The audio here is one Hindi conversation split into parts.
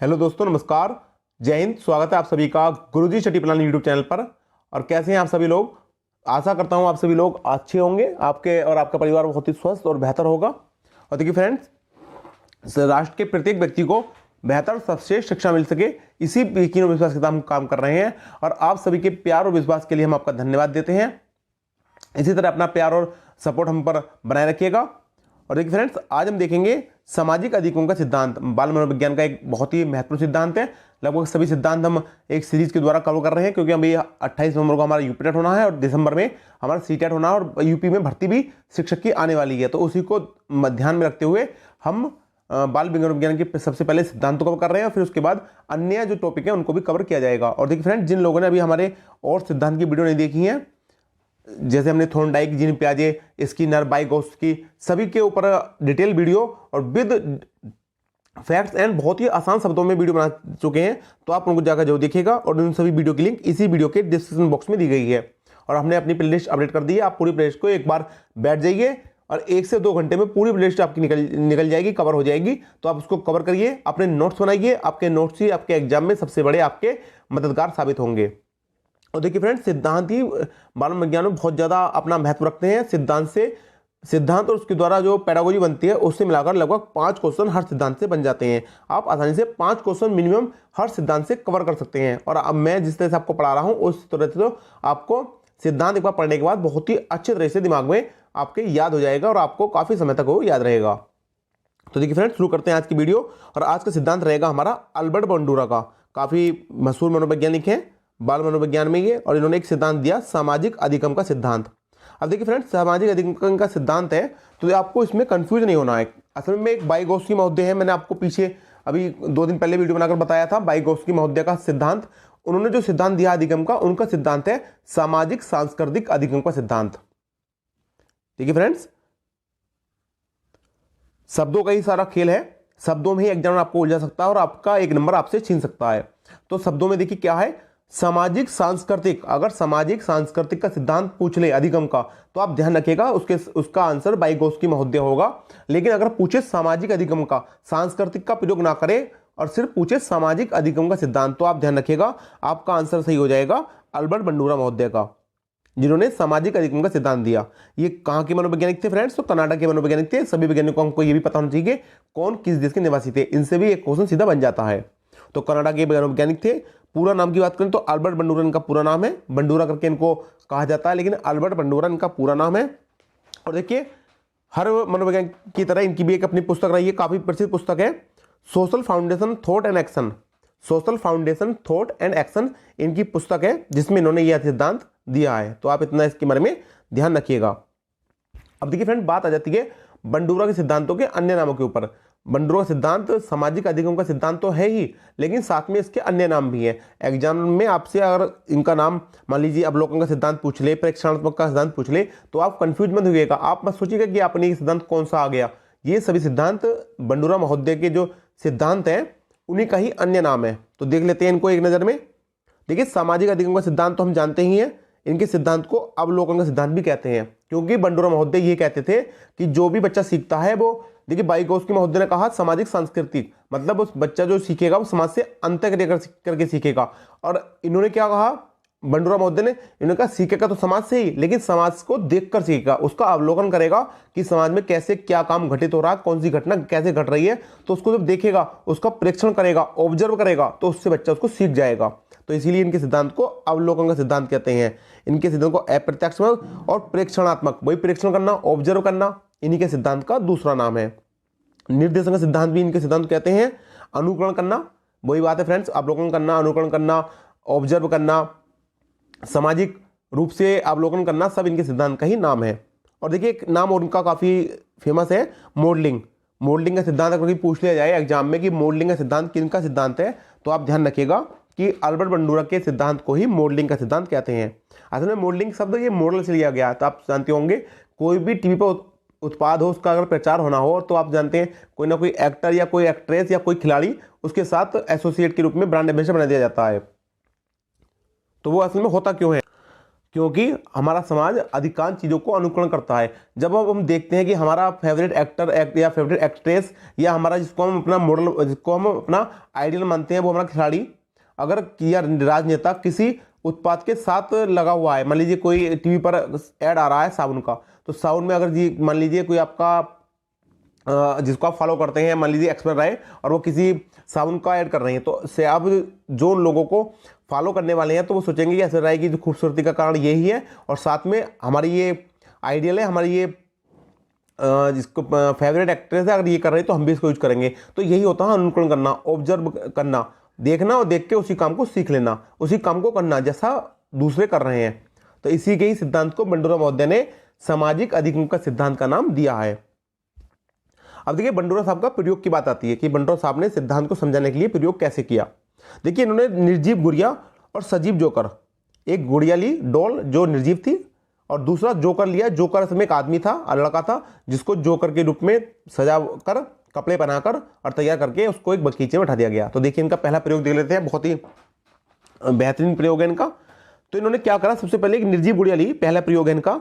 हेलो दोस्तों, नमस्कार, जय हिंद। स्वागत है आप सभी का गुरुजी स्टडी प्लान यूट्यूब चैनल पर। और कैसे हैं आप सभी लोग? आशा करता हूं आप सभी लोग अच्छे होंगे, आपके और आपका परिवार बहुत ही स्वस्थ और बेहतर होगा। और देखिए फ्रेंड्स, राष्ट्र के प्रत्येक व्यक्ति को बेहतर सर्वश्रेष्ठ शिक्षा मिल सके, इसी यकीन और विश्वास के साथ हम काम कर रहे हैं। और आप सभी के प्यार और विश्वास के लिए हम आपका धन्यवाद देते हैं। इसी तरह अपना प्यार और सपोर्ट हम पर बनाए रखिएगा। और देखिए फ्रेंड्स, आज हम देखेंगे सामाजिक अधिकों का सिद्धांत। बाल मनोविज्ञान का एक बहुत ही महत्वपूर्ण सिद्धांत है। लगभग सभी सिद्धांत हम एक सीरीज के द्वारा कवर कर रहे हैं, क्योंकि अभी 28 नवंबर को हमारा यूपी टेट होना है और दिसंबर में हमारा सीटेट होना है, और यूपी में भर्ती भी शिक्षक की आने वाली है। तो उसी को ध्यान में रखते हुए हम बाल मनोविज्ञान के सबसे पहले सिद्धांतों को कवर कर रहे हैं, और फिर उसके बाद अन्य जो टॉपिक है उनको भी कवर किया जाएगा। और देखिए फ्रेंड्स, जिन लोगों ने अभी हमारे और सिद्धांत की वीडियो नहीं देखी है, जैसे हमने थॉर्नडाइक, जीन पियाजे, स्किनर, वाइगोत्स्की, सभी के ऊपर डिटेल वीडियो और विद फैक्ट्स एंड बहुत ही आसान शब्दों में वीडियो बना चुके हैं, तो आप उनको जाकर जरूर देखिएगा। और उन सभी वीडियो की लिंक इसी वीडियो के डिस्क्रिप्शन बॉक्स में दी गई है। और हमने अपनी प्लेलिस्ट अपडेट कर दी है। आप पूरी प्लेलिस्ट को एक बार बैठ जाइए और 1 से 2 घंटे में पूरी प्लेलिस्ट आपकी निकल जाएगी, कवर हो जाएगी। तो आप उसको कवर करिए, अपने नोट्स बनाइए। आपके नोट्स ही आपके एग्जाम में सबसे बड़े आपके मददगार साबित होंगे। और देखिए फ्रेंड्स, सिद्धांत ही बाल मनोविज्ञान में बहुत ज़्यादा अपना महत्व रखते हैं। सिद्धांत और उसके द्वारा जो पैडागोजी बनती है, उससे मिलाकर लगभग 5 क्वेश्चन हर सिद्धांत से बन जाते हैं। आप आसानी से 5 क्वेश्चन मिनिमम हर सिद्धांत से कवर कर सकते हैं। और अब मैं जिस तरह से आपको पढ़ा रहा हूँ, उस तरह से तो आपको सिद्धांत एक बार पढ़ने के बाद बहुत ही अच्छे तरह से दिमाग में आपके याद हो जाएगा और आपको काफ़ी समय तक वो याद रहेगा। तो देखिए फ्रेंड्स, शुरू करते हैं आज की वीडियो। और आज का सिद्धांत रहेगा हमारा अल्बर्ट बंडूरा का। काफ़ी मशहूर मनोवैज्ञानिक हैं बाल मनोविज्ञान में ये, और इन्होंने एक सिद्धांत दिया, सामाजिक अधिगम का सिद्धांत। अब देखिए फ्रेंड्स, सामाजिक अधिगम का सिद्धांत है, तो आपको इसमें कंफ्यूज नहीं होना है। असल में एक वाइगोत्स्की महोदय है, मैंने आपको पीछे अभी 2 दिन पहले वीडियो बनाकर बताया था वाइगोत्स्की महोदय का सिद्धांत। उन्होंने जो सिद्धांत दिया अधिगम का, उनका सिद्धांत है सामाजिक सांस्कृतिक अधिगम का सिद्धांत। देखिए फ्रेंड्स, शब्दों का ही सारा खेल है। शब्दों में ही एग्जाम आपको उलझा सकता है और आपका 1 नंबर आपसे छीन सकता है। तो शब्दों में देखिए क्या है, सामाजिक सांस्कृतिक। अगर सामाजिक सांस्कृतिक का सिद्धांत पूछ ले अधिगम का, तो आप ध्यान रखिएगा उसका आंसर वाइगोत्स्की महोदय होगा। लेकिन अगर पूछे सामाजिक अधिगम का, सांस्कृतिक का प्रयोग ना करे और सिर्फ पूछे सामाजिक अधिगम का सिद्धांत, तो आप ध्यान रखिएगा आपका आंसर सही हो जाएगा अल्बर्ट बंडूरा महोदय का, जिन्होंने सामाजिक अधिगम का सिद्धांत दिया। ये कहाँ के मनोवैज्ञानिक थे फ्रेंड्स? तो कनाडा के मनोवैज्ञानिक थे। सभी वैज्ञानिकों को हमको ये भी पता होना चाहिए कौन किस देश के निवासी थे। इनसे भी एक क्वेश्चन सीधा बन जाता है। तो कनाडा के मनोवैज्ञानिक थे। पूरा नाम की बात करें तो अल्बर्ट बंडूरा इनका पूरा नाम है। बंडूरा करके इनको कहा जाता है, लेकिन अल्बर्ट बंडूरा इनका पूरा नाम है। और देखिए, हर मनोवैज्ञानिक की तरह इनकी भी एक अपनी पुस्तक रही है, काफ़ी प्रसिद्ध पुस्तक है, social foundation thought and action. Social foundation thought and action इनकी पुस्तक है, जिसमें इन्होंने यह सिद्धांत दिया है। तो आप इतना इसके बारे में ध्यान रखिएगा। अब देखिए फ्रेंड, बात आ जाती है बंडूरा के सिद्धांतों के अन्य नामों के ऊपर। बंडूरा सिद्धांत सामाजिक अधिगम का सिद्धांत तो है ही, लेकिन साथ में इसके अन्य नाम भी हैं। एग्जाम में आपसे अगर इनका नाम मान लीजिए अवलोकन का सिद्धांत पूछ ले, प्रेक्षणात्मक का सिद्धांत पूछ ले, तो आप कंफ्यूज मत होइएगा। आप मत सोचिएगा कि आपने ये सिद्धांत कौन सा आ गया। ये सभी सिद्धांत बंडूरा महोदय के जो सिद्धांत हैं, उन्हीं का ही अन्य नाम है। तो देख लेते हैं इनको एक नज़र में। देखिए, सामाजिक अधिगम का सिद्धांत तो हम जानते ही हैं। इनके सिद्धांत को अवलोकन का सिद्धांत भी कहते हैं, क्योंकि बंडूरा महोदय ये कहते थे कि जो भी बच्चा सीखता है वो, देखिए वाइगोत्स्की महोदय ने कहा सामाजिक सांस्कृतिक, मतलब उस बच्चा जो सीखेगा वो समाज से अंतःक्रिया करके सीखेगा। और इन्होंने क्या कहा, बंडूरा महोदय ने, इन्होंने कहा सीखेगा तो समाज से ही, लेकिन समाज को देखकर सीखेगा, उसका अवलोकन करेगा कि समाज में कैसे क्या काम घटित हो रहा है, कौन सी घटना कैसे घट रही है। तो उसको जब देखेगा, उसका प्रेक्षण करेगा, ऑब्जर्व करेगा, तो उससे बच्चा उसको सीख जाएगा। तो इसीलिए इनके सिद्धांत को अवलोकन का सिद्धांत कहते हैं। इनके सिद्धांत को अप्रत्यक्षात्मक और प्रेक्षणात्मक, वही प्रेक्षण करना, ऑब्जर्व करना, इन्हीं के सिद्धांत का दूसरा नाम है। निर्देशन का सिद्धांत भी इनके सिद्धांत कहते हैं। अनुकरण करना, वही बात है फ्रेंड्स, अवलोकन करना, अनुकरण करना, ऑब्जर्व करना, सामाजिक रूप से अवलोकन करना, सब इनके सिद्धांत का ही नाम है। और देखिए, एक नाम और उनका काफ़ी फेमस है, मॉडलिंग। मॉडलिंग का सिद्धांत अगर पूछ लिया जाए एग्जाम में कि मॉडलिंग का सिद्धांत किनका सिद्धांत है, तो आप ध्यान रखिएगा कि अल्बर्ट बंडूरा के सिद्धांत को ही मॉडलिंग का सिद्धांत कहते हैं। असल में मॉडलिंग शब्द ये मॉडल से लिया गया। तो आप जानते होंगे, कोई भी टीवी पर उत्पाद हो, उसका अगर प्रचार होना हो, तो आप जानते हैं कोई ना कोई एक्टर या कोई एक्ट्रेस या कोई खिलाड़ी उसके साथ एसोसिएट के रूप में ब्रांड एम्बेसडर बना दिया जाता है। तो वो असल में होता क्यों है? क्योंकि हमारा समाज अधिकांश चीज़ों को अनुकरण करता है। जब अब हम देखते हैं कि हमारा फेवरेट एक्टर या फेवरेट एक्ट्रेस या हमारा जिसको हम अपना मॉडल, जिसको हम अपना आइडियल मानते हैं, वो हमारा खिलाड़ी अगर या राजनेता किसी उत्पाद के साथ लगा हुआ है, मान लीजिए कोई टीवी पर ऐड आ रहा है साबुन का, तो साबुन में अगर जी मान लीजिए कोई आपका जिसको आप फॉलो करते हैं, मान लीजिए एक्सपर्ट रहे और वो किसी साबुन का ऐड कर रहे हैं, तो से आप जो लोगों को फॉलो करने वाले हैं तो वो सोचेंगे कि ऐश्वर्या राय की जो खूबसूरती का कारण यही है, और साथ में हमारी ये आइडियल है, हमारी ये जिसको फेवरेट एक्ट्रेस है, अगर ये कर रहे हैं तो हम भी इसको यूज करेंगे। तो यही होता है अनुकरण करना, ऑब्जर्व करना, देखना और देख के उसी काम को सीख लेना, उसी काम को करना जैसा दूसरे कर रहे हैं। तो इसी के ही सिद्धांत को बंडूरा महोदय ने सामाजिक अधिगम का सिद्धांत का नाम दिया है। अब देखिए बंडूरा साहब का प्रयोग की बात आती है कि बंडूरा साहब ने सिद्धांत को समझाने के लिए प्रयोग कैसे किया। देखिए इन्होंने निर्जीव गुड़िया और सजीव जोकर, एक गुड़िया ली डॉल जो निर्जीव थी, और दूसरा जोकर लिया। जोकर इसमें एक आदमी था, लड़का था, जिसको जोकर के रूप में सजा कर, कपड़े पहनाकर और तैयार करके उसको एक बगीचे में बैठा दिया गया। तो देखिए इनका पहला प्रयोग देख लेते हैं, बहुत ही बेहतरीन प्रयोग है इनका। तो इन्होंने क्या करा, सबसे पहले एक निर्जीव गुड़िया ली, पहला प्रयोग है इनका।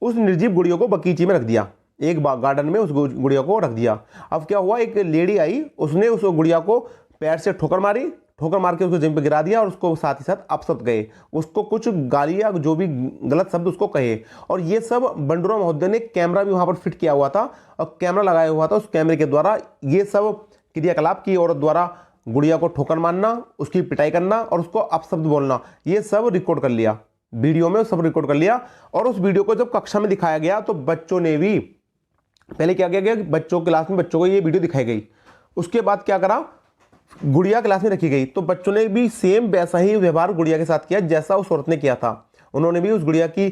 उस निर्जीव गुड़िया को बगीचे में रख दिया, एक गार्डन में उस गुड़िया को रख दिया। अब क्या हुआ, एक लेडी आई, उसने उस गुड़िया को पैर से ठोकर मारी, ठोकर मार के उसको जमीन पर गिरा दिया, और उसको साथ ही साथ अपशब्द गए, उसको कुछ गालियाँ जो भी गलत शब्द उसको कहे। और ये सब बंडूरा महोदय ने कैमरा भी वहाँ पर फिट किया हुआ था और कैमरा लगाया हुआ था, उस कैमरे के द्वारा ये सब क्रियाकलाप की औरत द्वारा गुड़िया को ठोकर मारना, उसकी पिटाई करना और उसको अपशब्द बोलना, ये सब रिकॉर्ड कर लिया, वीडियो में सब रिकॉर्ड कर लिया। और उस वीडियो को जब कक्षा में दिखाया गया तो बच्चों ने भी, पहले क्या किया गया, बच्चों क्लास में बच्चों को ये वीडियो दिखाई गई, उसके बाद क्या करा, गुड़िया क्लास में रखी गई, तो बच्चों ने भी सेम वैसा ही व्यवहार गुड़िया के साथ किया जैसा उस औरत ने किया था। उन्होंने भी उस गुड़िया की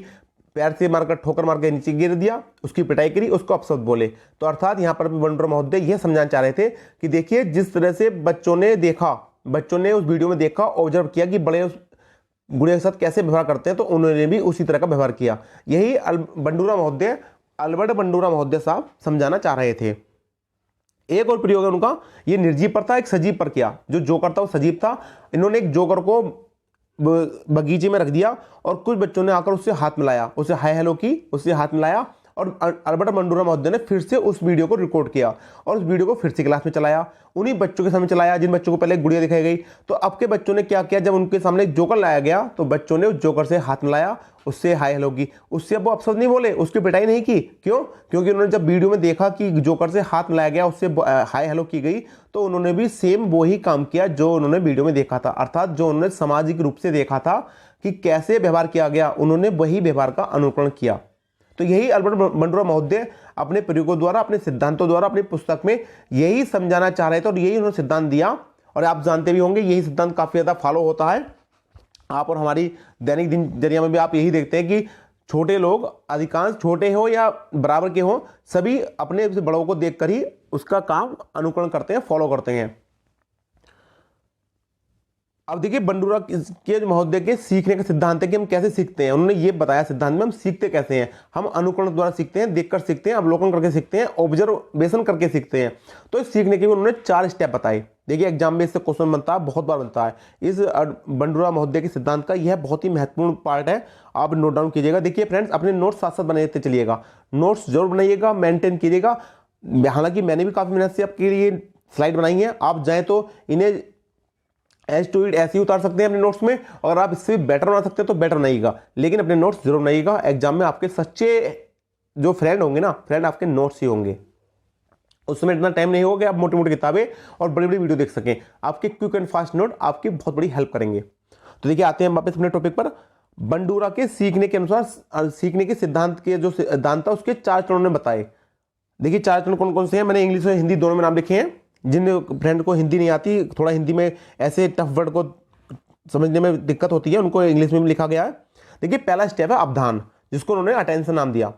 पैर से मारकर ठोकर मार के नीचे गिर दिया, उसकी पिटाई करी, उसको अपशब्द बोले। तो अर्थात यहाँ पर बंडूरा महोदय यह समझाना चाह रहे थे कि देखिए जिस तरह से बच्चों ने देखा, बच्चों ने उस वीडियो में देखा, ऑब्जर्व किया कि बड़े गुड़िया के साथ कैसे व्यवहार करते हैं, तो उन्होंने भी उसी तरह का व्यवहार किया। यही बंडूरा महोदय, अल्बर्ट बंडूरा महोदय साहब समझाना चाह रहे थे। एक और प्रयोग है उनका, ये निर्जीव पर था, एक सजीव पर किया। जो जोकर था वो सजीव था, इन्होंने एक जोकर को बगीचे में रख दिया और कुछ बच्चों ने आकर उससे हाथ मिलाया, उससे हाय हेलो की, उससे हाथ मिलाया, और अल्बर्ट बंडूरा महोदय ने फिर से उस वीडियो को रिकॉर्ड किया और उस वीडियो को फिर से क्लास में चलाया, उन्हीं बच्चों के सामने चलाया जिन बच्चों को पहले गुड़िया दिखाई गई। तो अब के बच्चों ने क्या किया, जब उनके सामने जोकर लाया गया तो बच्चों ने उस जोकर से हाथ मिलाया, उससे हाय हेलो की, उससे अब वो अपशब्द नहीं बोले, उसकी पिटाई नहीं की। क्यों? क्योंकि उन्होंने जब वीडियो में देखा कि जोकर से हाथ मिलाया गया, उससे हाय हेलो की गई, तो उन्होंने भी सेम वही काम किया जो उन्होंने वीडियो में देखा था। अर्थात जो उन्होंने सामाजिक रूप से देखा था कि कैसे व्यवहार किया गया, उन्होंने वही व्यवहार का अनुकरण किया। तो यही अल्बर्ट बंडूरा महोदय अपने प्रयोगों द्वारा, अपने सिद्धांतों द्वारा, अपनी पुस्तक में यही समझाना चाह रहे थे और यही उन्होंने सिद्धांत दिया। और आप जानते भी होंगे यही सिद्धांत काफ़ी ज़्यादा फॉलो होता है। आप और हमारी दैनिक दिनचर्या में भी आप यही देखते हैं कि छोटे लोग, अधिकांश छोटे हो या बराबर के हो, सभी अपने से बड़ों को देखकर ही उसका काम अनुकरण करते हैं, फॉलो करते हैं। अब देखिए बंडूरा के महोदय के सीखने का सिद्धांत है कि हम कैसे सीखते हैं। उन्होंने ये बताया सिद्धांत में हम सीखते कैसे हैं। हम अनुकरण द्वारा सीखते हैं, देखकर सीखते हैं, अवलोकन करके सीखते हैं, ऑब्जर्वेशन करके सीखते हैं। तो इस सीखने के भी उन्होंने 4 स्टेप बताए। देखिए एग्जाम में इससे क्वेश्चन बनता है, बहुत बार बनता है। इस बंडूरा महोदय के सिद्धांत का यह बहुत ही महत्वपूर्ण पार्ट है, आप नोट डाउन कीजिएगा। देखिए फ्रेंड्स, अपने नोट्स साथ साथ बनाते चलिएगा, नोट्स जरूर बनाइएगा, मेंटेन कीजिएगा। हालांकि मैंने भी काफ़ी मेहनत से आपके लिए स्लाइड बनाई है, आप जाएँ तो इन्हें एज टू इट ऐसे ही उतार सकते हैं अपने नोट्स में। अगर आप इससे बेटर बना सकते हैं तो बेटर बनाइएगा, लेकिन अपने नोट्स जरूर बनाइएगा। एग्जाम में आपके सच्चे जो फ्रेंड होंगे ना, फ्रेंड आपके नोट्स ही होंगे। उस समय इतना टाइम नहीं होगा कि आप मोटी मोटी किताबें और बड़ी बड़ी वीडियो देख सकें। आपके क्विक एंड फास्ट नोट आपकी बहुत बड़ी हेल्प करेंगे। तो देखिए आते हैं वापस अपने टॉपिक पर। बंडूरा के सीखने के अनुसार, सीखने के सिद्धांत के जो सिद्धांत था उसके 4 चरणों ने बताए। देखिए 4 चरण कौन कौन से हैं, मैंने इंग्लिश और हिंदी दोनों में नाम लिखे हैं। जिन फ्रेंड को हिंदी नहीं आती, थोड़ा हिंदी में ऐसे टफ वर्ड को समझने में दिक्कत होती है, उनको इंग्लिश में भी लिखा गया है। देखिए पहला स्टेप है अवधान, जिसको उन्होंने अटेंशन नाम दिया।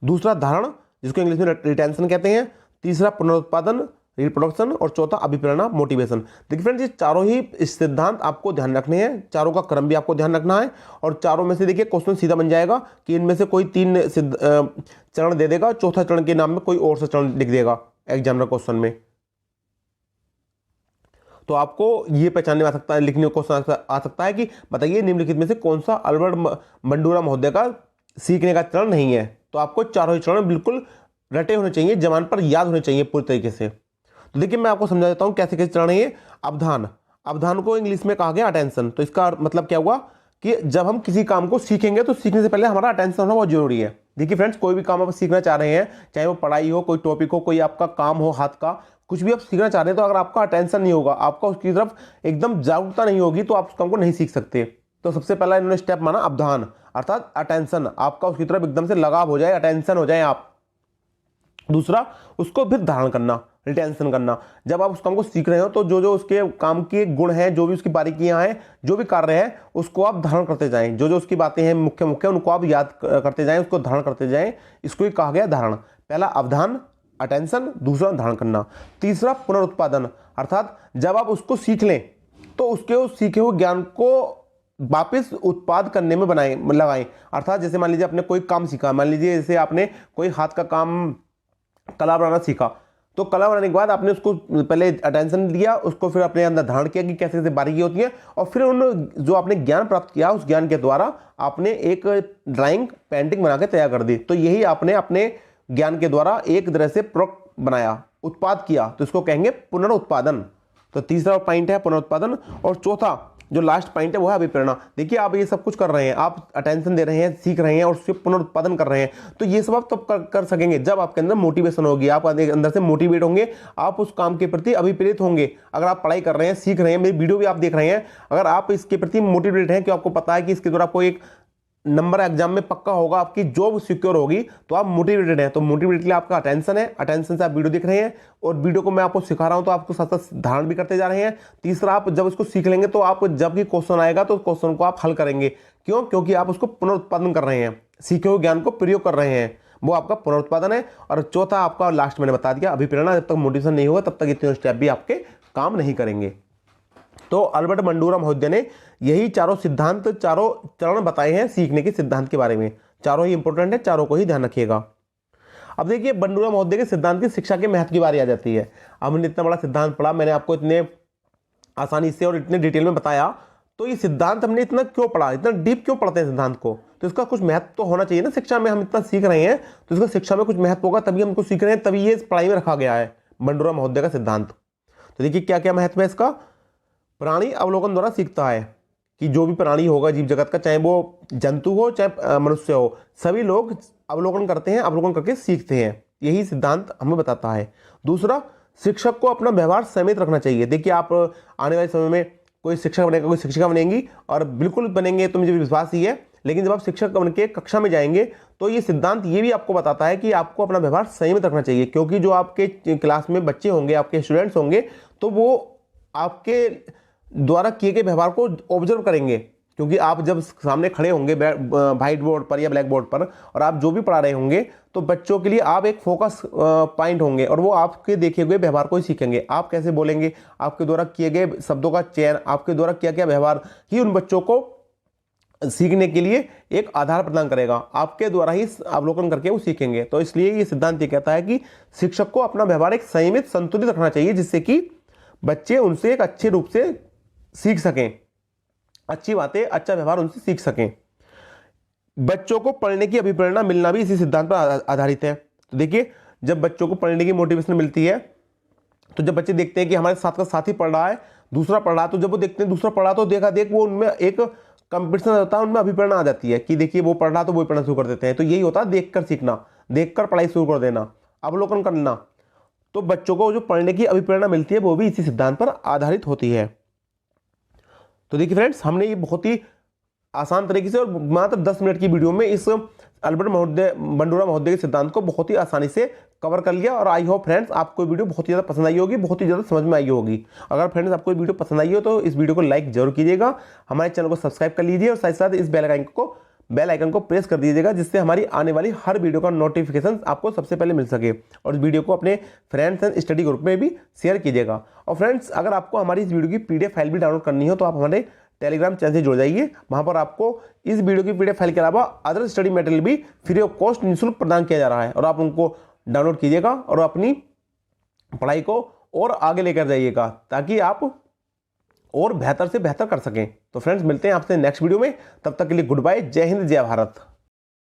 दूसरा धारण, जिसको इंग्लिश में रिटेंशन कहते हैं। तीसरा पुनरुत्पादन, रिप्रोडक्शन, और चौथा अभिप्रेरणा, मोटिवेशन। देखिए फ्रेंड्स, ये चारों ही सिद्धांत आपको ध्यान रखने हैं, चारों का क्रम भी आपको ध्यान रखना है। और चारों में से देखिए क्वेश्चन सीधा बन जाएगा कि इनमें से कोई 3 चरण दे देगा, चौथा चरण के नाम में कोई और सा चरण लिख देगा एग्जामिनर क्वेश्चन में। तो आपको ये पहचानने में आ सकता है, लिखने को आ सकता है कि बताइए निम्नलिखित में से कौन सा अल्बर्ट बंडूरा महोदय का सीखने का चरण नहीं है। तो आपको चारों ही चरण बिल्कुल रटे होने चाहिए, जबान पर याद होने चाहिए पूरी तरीके से। तो देखिए मैं आपको समझा देता हूँ कैसे कैसे चरण है ये। अवधान, अवधान को इंग्लिश में कहा गया अटेंशन। तो इसका मतलब क्या हुआ कि जब हम किसी काम को सीखेंगे तो सीखने से पहले हमारा अटेंशन होना बहुत जरूरी है। देखिए फ्रेंड्स, कोई भी काम आप सीखना चाह रहे हैं, चाहे वो पढ़ाई हो, कोई टॉपिक हो, कोई आपका काम हो हाथ का, कुछ भी आप सीखना चाह रहे हैं, तो अगर आपका अटेंशन नहीं होगा, आपका उसकी तरफ एकदम जागरूकता नहीं होगी, तो आप उस काम को नहीं सीख सकते। तो सबसे पहला इन्होंने स्टेप माना अवधान, अर्थात अटेंशन, आपका उसकी तरफ एकदम से लगाव हो जाए, अटेंशन हो जाए आप। दूसरा, उसको फिर धारण करना, रिटेंशन करना। जब आप उस काम को सीख रहे हो तो जो जो उसके काम के गुण हैं, जो भी उसकी बारीकियां हैं, जो भी कार्य है, उसको आप धारण करते जाएं। जो जो उसकी बातें हैं मुख्य मुख्य, उनको आप याद करते जाएं, उसको धारण करते जाएं। इसको ही कहा गया धारण। पहला अवधान, अटेंशन, दूसरा धारण करना। तीसरा पुनरुत्पादन, अर्थात जब आप उसको सीख लें तो उसके उस सीखे हुए ज्ञान को वापस उत्पाद करने में लगाएं। अर्थात जैसे मान लीजिए आपने कोई काम सीखा, मान लीजिए जैसे आपने कोई हाथ का काम, कला बनाना सीखा, तो कला बनाने के बाद आपने उसको पहले अटेंशन दिया, उसको फिर अपने अंदर धारण किया कि कैसे कैसे बारीकी होती है, और फिर उन जो आपने ज्ञान प्राप्त किया उस ज्ञान के द्वारा आपने एक ड्राइंग, पेंटिंग बना के तैयार कर दी। तो यही आपने अपने ज्ञान के द्वारा एक तरह से प्रोडक्ट बनाया, उत्पाद किया, तो इसको कहेंगे पुनरुत्पादन। तो तीसरा पॉइंट है पुनरुत्पादन। और चौथा जो लास्ट पॉइंट है वो है अभिप्रेरणा। देखिए आप ये सब कुछ कर रहे हैं, आप अटेंशन दे रहे हैं, सीख रहे हैं और उससे पुनरुत्पादन कर रहे हैं, तो ये सब आप तब कर सकेंगे जब आपके अंदर मोटिवेशन होगी, आप अंदर से मोटिवेट होंगे, आप उस काम के प्रति अभिप्रेरित होंगे। अगर आप पढ़ाई कर रहे हैं, सीख रहे हैं, मेरी वीडियो भी आप देख रहे हैं, अगर आप इसके प्रति मोटिवेट हैं कि आपको पता है कि इसके द्वारा आपको एक नंबर एग्जाम में पक्का होगा, आपकी जॉब सिक्योर होगी, तो आप मोटिवेटेड हैं। तो मोटिवेट के लिए आपका अटेंशन है, अटेंशन से आप वीडियो देख रहे हैं और वीडियो को मैं आपको सिखा रहा हूं तो आपको साथ साथ धारण भी करते जा रहे हैं। तीसरा, आप जब इसको सीख लेंगे तो आपको जब भी क्वेश्चन आएगा तो क्वेश्चन को आप हल करेंगे। क्यों? क्योंकि आप उसको पुनरुत्पादन कर रहे हैं, सीखे हुए ज्ञान को प्रयोग कर रहे हैं, वो आपका पुनरुत्पादन है। और चौथा आपका लास्ट मैंने बता दिया अभिप्रेरणा। जब तक मोटिवेशन नहीं होगा तब तक ये तीनों स्टेप भी आपके काम नहीं करेंगे। तो अल्बर्ट बंडूरा महोदय ने यही चारों सिद्धांत, चारों चरण बताए हैं सीखने के सिद्धांत के बारे में। चारों ही इंपॉर्टेंट है, चारों को ही ध्यान रखिएगा। अब देखिए बंडूरा महोदय के सिद्धांत की शिक्षा के महत्व की बारी आ जाती है। हमने इतना बड़ा सिद्धांत पढ़ा, मैंने आपको इतने आसानी से और इतने डिटेल में बताया, तो ये सिद्धांत हमने इतना क्यों पढ़ा, इतना डीप क्यों पढ़ते हैं सिद्धांत को? तो इसका कुछ महत्व तो होना चाहिए ना। शिक्षा में हम इतना सीख रहे हैं तो इसका शिक्षा में कुछ महत्व होगा, तभी हम इसको सीख रहे हैं, तभी ये पढ़ाई में रखा गया है बंडूरा महोदय का सिद्धांत। तो देखिए क्या क्या महत्व है इसका। प्राणी अवलोकन द्वारा सीखता है कि जो भी प्राणी होगा जीव जगत का, चाहे वो जंतु हो चाहे मनुष्य हो, सभी लोग अवलोकन करते हैं, अवलोकन करके सीखते हैं, यही सिद्धांत हमें बताता है। दूसरा, शिक्षक को अपना व्यवहार संयमित रखना चाहिए। देखिए आप आने वाले समय में कोई शिक्षक बनेगा, कोई शिक्षिका बनेंगी, और बिल्कुल बनेंगे तो मुझे विश्वास ही है, लेकिन जब आप शिक्षक बन के कक्षा में जाएंगे तो ये सिद्धांत ये भी आपको बताता है कि आपको अपना व्यवहार संयमित रखना चाहिए। क्योंकि जो आपके क्लास में बच्चे होंगे, आपके स्टूडेंट्स होंगे, तो वो आपके द्वारा किए गए व्यवहार को ऑब्जर्व करेंगे। क्योंकि आप जब सामने खड़े होंगे व्हाइट बोर्ड पर या ब्लैक बोर्ड पर, और आप जो भी पढ़ा रहे होंगे, तो बच्चों के लिए आप एक फोकस पॉइंट होंगे, और वो आपके देखे हुए व्यवहार को ही सीखेंगे। आप कैसे बोलेंगे, आपके द्वारा किए गए शब्दों का चयन, आपके द्वारा क्या क्या व्यवहार ही उन बच्चों को सीखने के लिए एक आधार प्रदान करेगा। आपके द्वारा ही अवलोकन करके वो सीखेंगे। तो इसलिए ये सिद्धांत ये कहता है कि शिक्षक को अपना व्यवहार एक संयमित, संतुलित रखना चाहिए, जिससे कि बच्चे उनसे एक अच्छे रूप से सीख सकें, अच्छी बातें, अच्छा व्यवहार उनसे सीख सकें। बच्चों को पढ़ने की अभिप्रेरणा मिलना भी इसी सिद्धांत पर आधारित है। तो देखिए जब बच्चों को पढ़ने की मोटिवेशन मिलती है, तो जब बच्चे देखते हैं कि हमारे साथ का साथी पढ़ रहा है, दूसरा पढ़ रहा है, तो जब वो देखते हैं दूसरा पढ़ रहा, तो देखा देख वो उनमें एक कंपटीशन होता है, उनमें अभिप्रेरणा आ जाती है कि देखिए वो पढ़ रहा तो वो पढ़ना शुरू कर देते हैं। तो यही होता है देखकर सीखना, देखकर पढ़ाई शुरू कर देना, अवलोकन करना। तो बच्चों को जो पढ़ने की अभिप्रेरणा मिलती है वो भी इसी सिद्धांत पर आधारित होती है। तो देखिए फ्रेंड्स, हमने ये बहुत ही आसान तरीके से और मात्र 10 मिनट की वीडियो में इस अल्बर्ट बंडूरा महोदय के सिद्धांत को बहुत ही आसानी से कवर कर लिया। और आई होप फ्रेंड्स आपको वीडियो बहुत ही ज़्यादा पसंद आई होगी, बहुत ही ज़्यादा समझ में आई होगी। अगर फ्रेंड्स आपको वीडियो पसंद आई हो तो इस वीडियो को लाइक जरूर कीजिएगा, हमारे चैनल को सब्सक्राइब कर लीजिए, और साथ साथ इस बेल आइकन को प्रेस कर दीजिएगा, जिससे हमारी आने वाली हर वीडियो का नोटिफिकेशन आपको सबसे पहले मिल सके। और इस वीडियो को अपने फ्रेंड्स एंड स्टडी ग्रुप में भी शेयर कीजिएगा। और फ्रेंड्स अगर आपको हमारी इस वीडियो की पीडीएफ फाइल भी डाउनलोड करनी हो तो आप हमारे टेलीग्राम चैनल से जुड़ जाइए। वहां पर आपको इस वीडियो की पीडीएफ फाइल के अलावा अदर स्टडी मटेरियल भी फ्री ऑफ कॉस्ट निःशुल्क प्रदान किया जा रहा है, और आप उनको डाउनलोड कीजिएगा और अपनी पढ़ाई को और आगे लेकर जाइएगा, ताकि आप और बेहतर से बेहतर कर सकें। तो फ्रेंड्स मिलते हैं आपसे नेक्स्ट वीडियो में, तब तक के लिए गुड बाय, जय हिंद जय भारत।